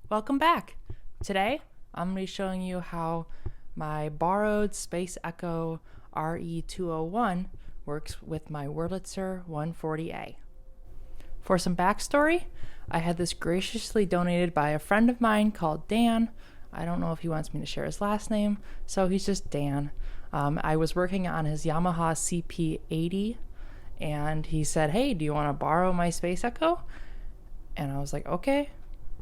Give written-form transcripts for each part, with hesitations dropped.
Welcome back. Today, I'm going to be showing you how my borrowed Space Echo RE201 works with my Wurlitzer 140A. For some backstory, I had this graciously donated by a friend of mine called Dan. I don't know if he wants me to share his last name, so he's just Dan. I was working on his Yamaha CP80, and he said, "Hey, do you want to borrow my Space Echo?" And I was like, okay.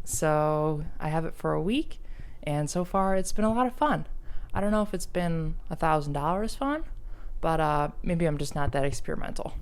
So I have it for a week, and so far it's been a lot of fun. I don't know if it's been $1,000 fun, but maybe I'm just not that experimental.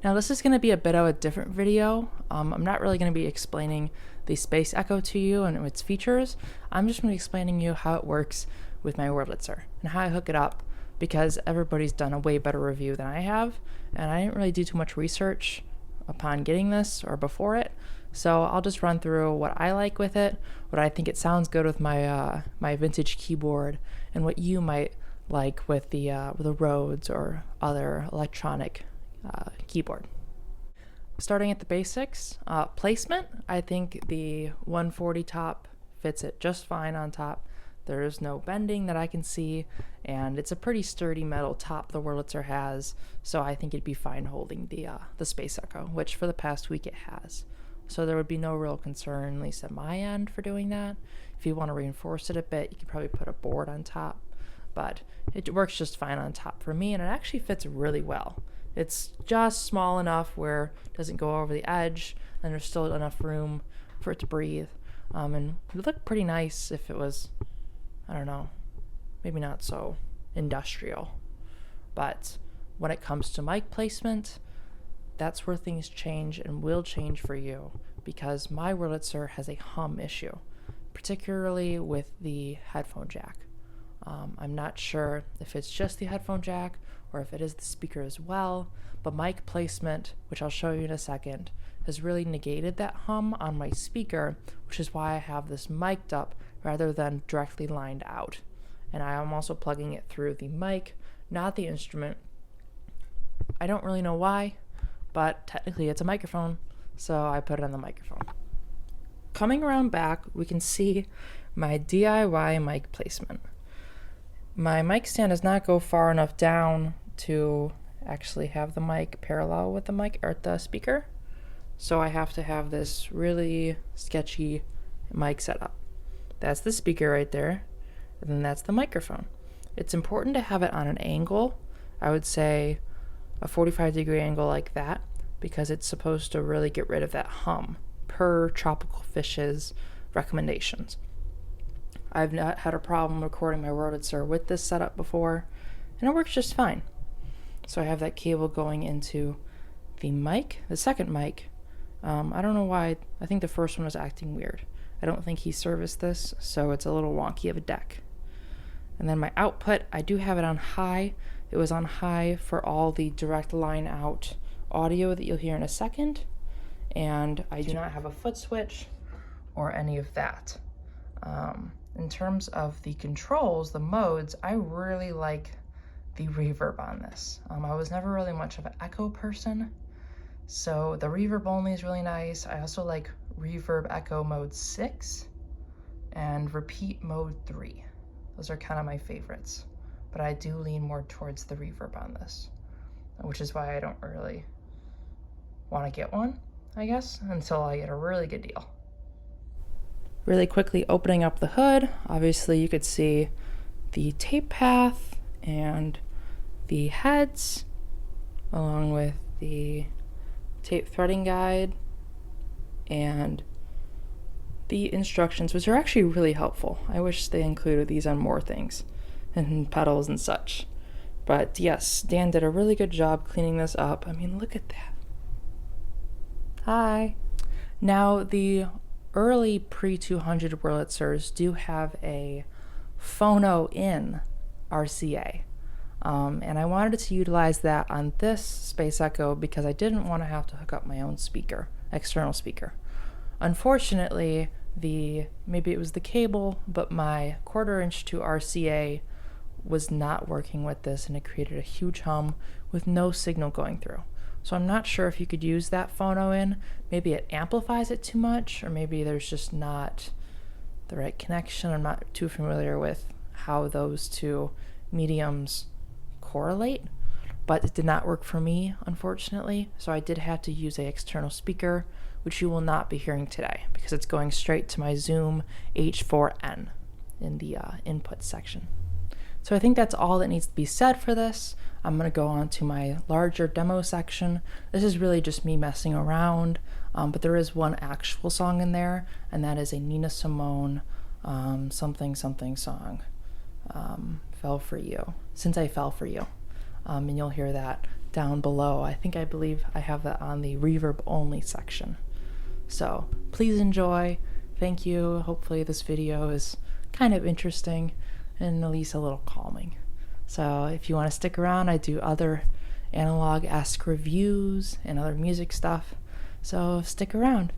Now this is going to be a bit of a different video. I'm not really going to be explaining the Space Echo to you and its features. I'm just going to be explaining to you how it works with my Wurlitzer and how I hook it up, because everybody's done a way better review than I have, and I didn't really do too much research upon getting this or before it. So I'll just run through what I like with it, what I think it sounds good with my my vintage keyboard, and what you might like with the Rhodes or other electronic keyboard. Starting at the basics, placement, I think the 140 top fits it just fine on top. There's no bending that I can see, and it's a pretty sturdy metal top the Wurlitzer has, so I think it'd be fine holding the Space Echo, which for the past week it has. So there would be no real concern, at least at my end, for doing that. If you want to reinforce it a bit, you could probably put a board on top, but it works just fine on top for me, and it actually fits really well. It's just small enough where it doesn't go over the edge, and there's still enough room for it to breathe. And it would look pretty nice if it was, I don't know, maybe not so industrial. But when it comes to mic placement, that's where things change and will change for you, because my Wurlitzer has a hum issue, particularly with the headphone jack. I'm not sure if it's just the headphone jack or if it is the speaker as well, but mic placement, which I'll show you in a second, has really negated that hum on my speaker, which is why I have this mic'd up rather than directly lined out. And I am also plugging it through the mic, not the instrument. I don't really know why, but technically it's a microphone, so I put it on the microphone. Coming around back, we can see my DIY mic placement. My mic stand does not go far enough down to actually have the mic parallel with the mic or the speaker, so I have to have this really sketchy mic setup. That's the speaker right there, and then that's the microphone. It's important to have it on an angle, I would say a 45-degree angle like that, because it's supposed to really get rid of that hum per Tropical Fish's recommendations. I've not had a problem recording my Wurlitzer with this setup before, and it works just fine. So I have that cable going into the mic, the second mic. I don't know why, I think the first one was acting weird. I don't think he serviced this, so it's a little wonky of a deck. And then my output, I do have it on high. It was on high for all the direct line out audio that you'll hear in a second, and I do not have a foot switch or any of that. In terms of the controls, the modes, I really like the reverb on this. I was never really much of an echo person, so the reverb only is really nice. I also like reverb echo mode 6 and repeat mode 3. Those are kind of my favorites, but I do lean more towards the reverb on this, which is why I don't really want to get one, I guess, until I get a really good deal. Really quickly opening up the hood, obviously you could see the tape path and the heads, along with the tape threading guide and the instructions, which are actually really helpful. I wish they included these on more things and pedals and such. But yes, Dan did a really good job cleaning this up. I mean, look at that. Hi. Now, the early pre-200 Wurlitzers do have a Phono in RCA. And I wanted to utilize that on this Space Echo because I didn't want to have to hook up my own speaker, external speaker. Unfortunately, maybe it was the cable, but my 1/4 inch to RCA was not working with this, and it created a huge hum with no signal going through. So I'm not sure if you could use that phono in. Maybe it amplifies it too much, or maybe there's just not the right connection. I'm not too familiar with how those two mediums correlate, but it did not work for me, unfortunately. So I did have to use an external speaker, which you will not be hearing today because it's going straight to my Zoom H4n in the input section. So I think that's all that needs to be said for this. I'm going to go on to my larger demo section. This is really just me messing around, but there is one actual song in there, and that is a Nina Simone something something song, Fell For You, Since I Fell For You. And you'll hear that down below. I believe I have that on the reverb only section. So please enjoy. Thank you. Hopefully this video is kind of interesting and at least a little calming. So if you want to stick around, I do other analog-esque reviews and other music stuff. So stick around.